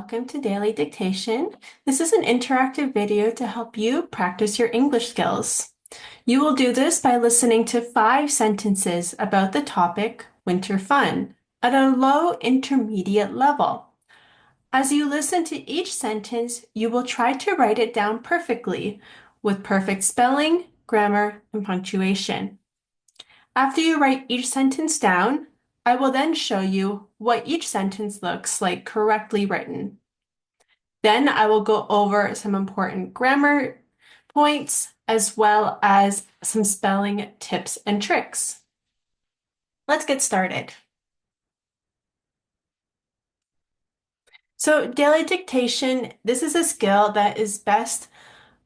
welcome to Daily Dictation. This is an interactive video to help you practice your English skills. You will do this by listening to 5 sentences about the topic winter fun at a low intermediate level. As you listen to each sentence, you will try to write it down perfectly with perfect spelling, grammar, and punctuation. After you write each sentence down, I will then show you what each sentence looks like correctly written. Then I will go over some important grammar points as well as some spelling tips and tricks. Let's get started. So daily dictation, this is a skill that is best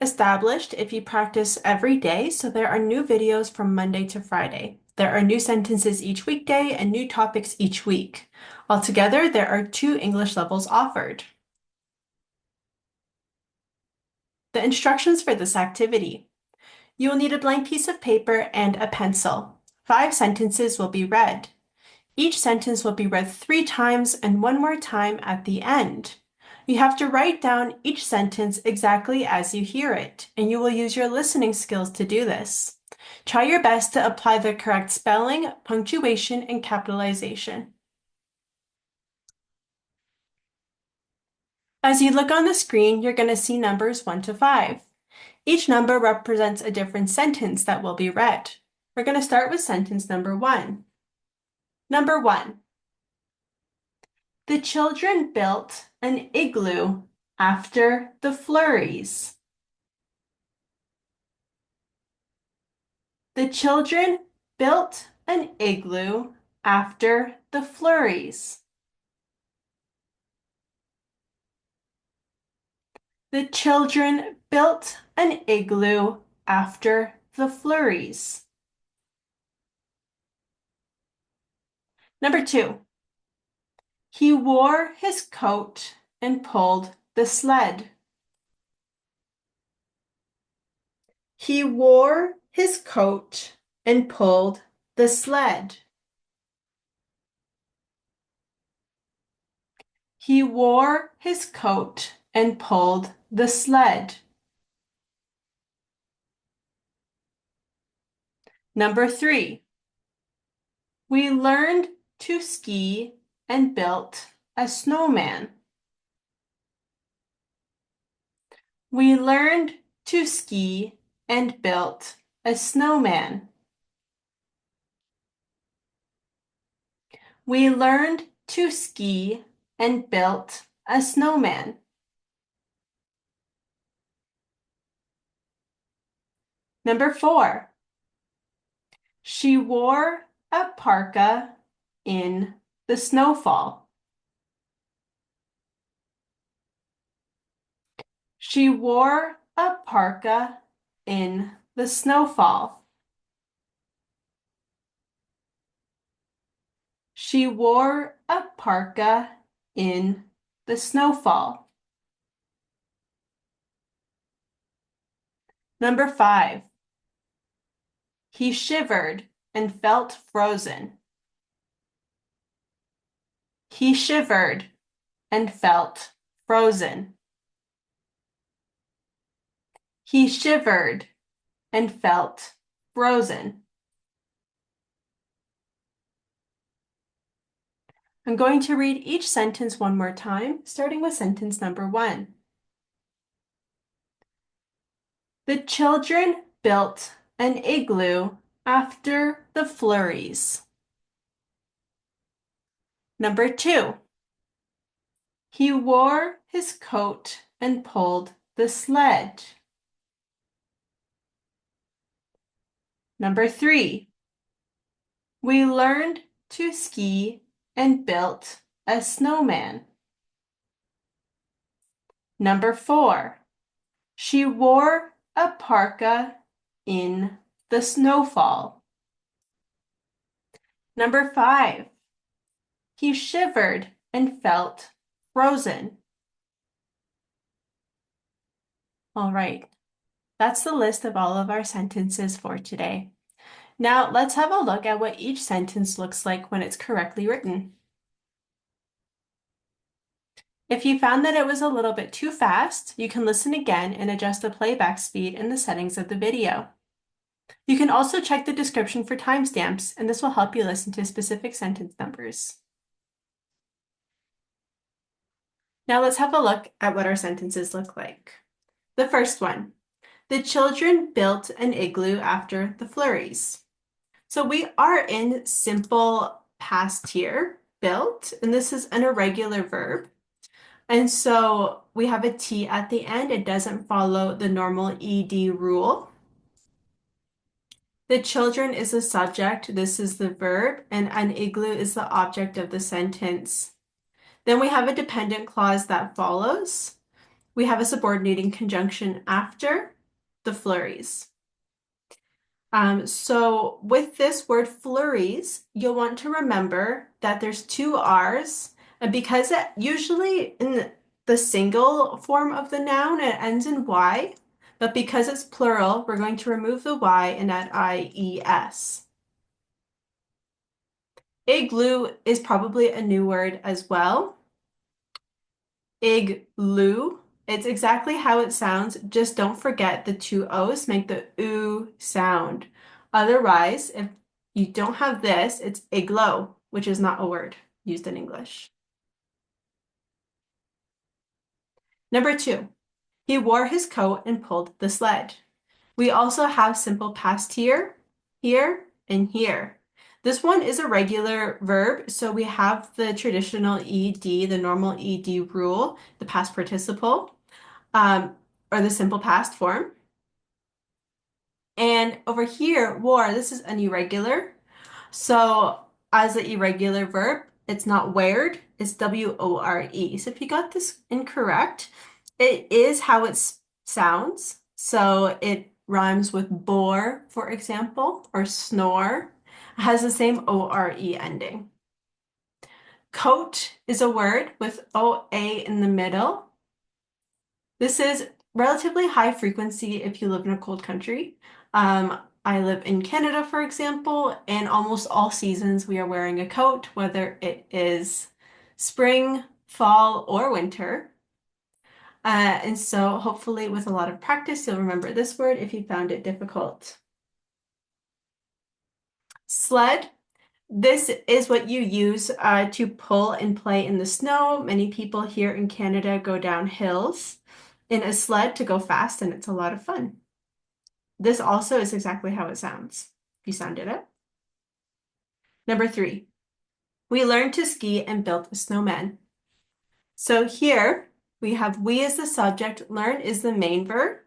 established if you practice every day. So there are new videos from Monday to Friday. There are new sentences each weekday and new topics each week. Altogether, there are 2 English levels offered. The instructions for this activity. You will need a blank piece of paper and a pencil. 5 sentences will be read. Each sentence will be read 3 times and 1 more time at the end. You have to write down each sentence exactly as you hear it, and you will use your listening skills to do this. Try your best to apply the correct spelling, punctuation, and capitalization. As you look on the screen, you're going to see numbers 1 to 5. Each number represents a different sentence that will be read. We're going to start with sentence number 1. Number 1. The children built an igloo after the flurries. The children built an igloo after the flurries. The children built an igloo after the flurries. Number 2. He wore his coat and pulled the sled. He wore his coat and pulled the sled. He wore his coat and pulled the sled. Number 3. We learned to ski and built a snowman. We learned to ski and built a snowman. We learned to ski and built a snowman. Number 4. She wore a parka in the snowfall. She wore a parka in the snowfall. She wore a parka in the snowfall. Number 5. He shivered and felt frozen. He shivered and felt frozen. He shivered and felt frozen. I'm going to read each sentence one more time, starting with sentence number 1. The children built an igloo after the flurries. Number 2. He wore his coat and pulled the sled. Number 3. We learned to ski and built a snowman. Number 4. She wore a parka in the snowfall. Number 5. He shivered and felt frozen. All right, that's the list of all of our sentences for today. Now let's have a look at what each sentence looks like when it's correctly written. If you found that it was a little bit too fast, you can listen again and adjust the playback speed in the settings of the video. You can also check the description for timestamps, and this will help you listen to specific sentence numbers. Now let's have a look at what our sentences look like. The first one, the children built an igloo after the flurries. So we are in simple past here, built, and this is an irregular verb. And so we have a T at the end. It doesn't follow the normal ED rule. The children is the subject. This is the verb, and an igloo is the object of the sentence. Then we have a dependent clause that follows. We have a subordinating conjunction after the flurries. So with this word flurries, you'll want to remember that there's two R's, and because it usually in the single form of the noun, it ends in Y, but because it's plural, we're going to remove the Y and add IES. Igloo is probably a new word as well. Igloo. It's exactly how it sounds, just don't forget the two O's make the oo sound. Otherwise, if you don't have this, it's igloo, which is not a word used in English. Number 2, he wore his coat and pulled the sled. We also have simple past here, and here. This one is a regular verb, so we have the traditional ED, the normal ED rule, the past participle. Or the simple past form. And over here, wore, this is an irregular. So as an irregular verb, it's not weared, it's W-O-R-E. So if you got this incorrect, it is how it sounds. So it rhymes with bore, for example, or snore. It has the same O-R-E ending. Coat is a word with O-A in the middle. This is relatively high frequency if you live in a cold country. I live in Canada, for example, and almost all seasons we are wearing a coat, whether it is spring, fall, or winter. And so hopefully with a lot of practice, you'll remember this word if you found it difficult. Sled. This is what you use to pull and play in the snow. Many people here in Canada go down hills in a sled to go fast, and it's a lot of fun. This also is exactly how it sounds, if you sounded it. Number 3, we learned to ski and built a snowman. So here we have we as the subject, learn is the main verb,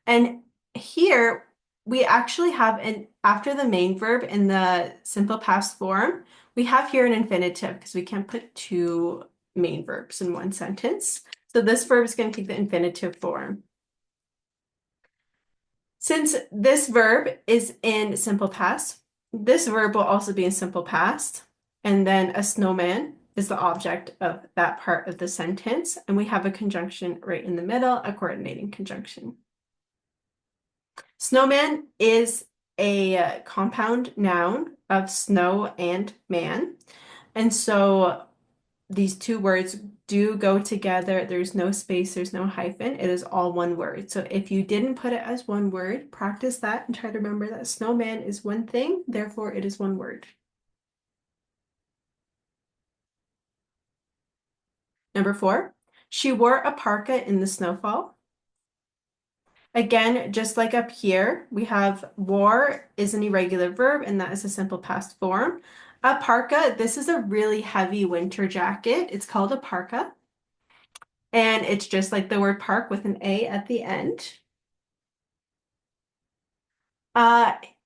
and here we actually have after the main verb in the simple past form, we have here an infinitive because we can't put two main verbs in one sentence. So this verb is going to take the infinitive form. Since this verb is in simple past, this verb will also be in simple past, and then a snowman is the object of that part of the sentence, and we have a conjunction right in the middle, a coordinating conjunction. Snowman is a compound noun of snow and man, and so these two words do go together. There's no space, there's no hyphen. It is all one word. So if you didn't put it as one word, practice that and try to remember that snowman is one thing, therefore it is one word. Number 4, she wore a parka in the snowfall. Again, just like up here, we have wore is an irregular verb, and that is a simple past form. A parka, this is a really heavy winter jacket. It's called a parka. And it's just like the word park with an A at the end.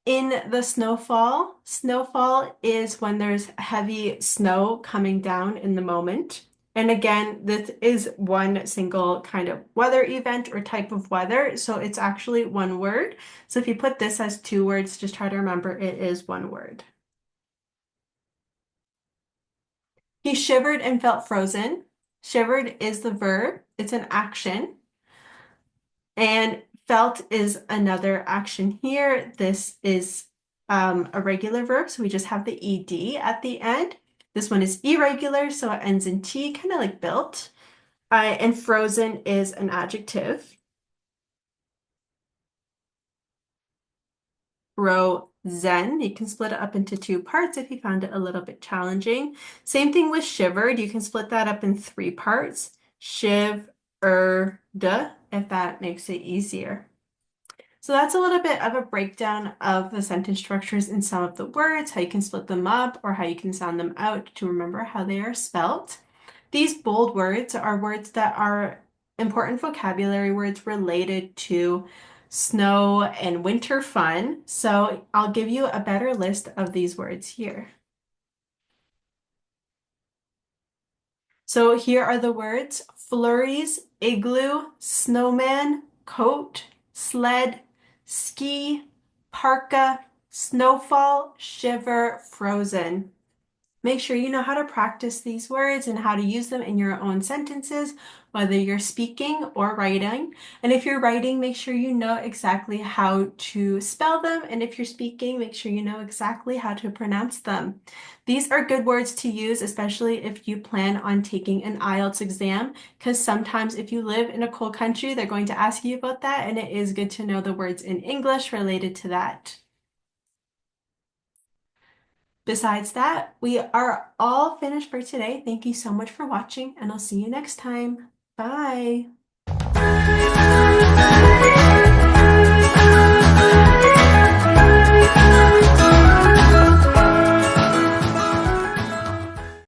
In the snowfall, snowfall is when there's heavy snow coming down in the moment. And again, this is one single kind of weather event or type of weather, so it's actually one word. So if you put this as two words, just try to remember it is one word. He shivered and felt frozen. Shivered is the verb, it's an action. And felt is another action here. This is a regular verb, so we just have the ed at the end. This one is irregular, so it ends in T, kind of like built. And frozen is an adjective. Frozen, you can split it up into two parts if you found it a little bit challenging. Same thing with shivered, you can split that up in three parts. Shivered, if that makes it easier. So that's a little bit of a breakdown of the sentence structures in some of the words, how you can split them up or how you can sound them out to remember how they are spelt. These bold words are words that are important vocabulary words related to snow and winter fun. So I'll give you a better list of these words here. So here are the words flurries, igloo, snowman, coat, sled, ski, parka, snowfall, shiver, frozen. Make sure you know how to practice these words and how to use them in your own sentences, whether you're speaking or writing. And if you're writing, make sure you know exactly how to spell them. And if you're speaking, make sure you know exactly how to pronounce them. These are good words to use, especially if you plan on taking an IELTS exam, because sometimes if you live in a cold country, they're going to ask you about that, and it is good to know the words in English related to that. Besides that, we are all finished for today. Thank you so much for watching, and I'll see you next time. Bye.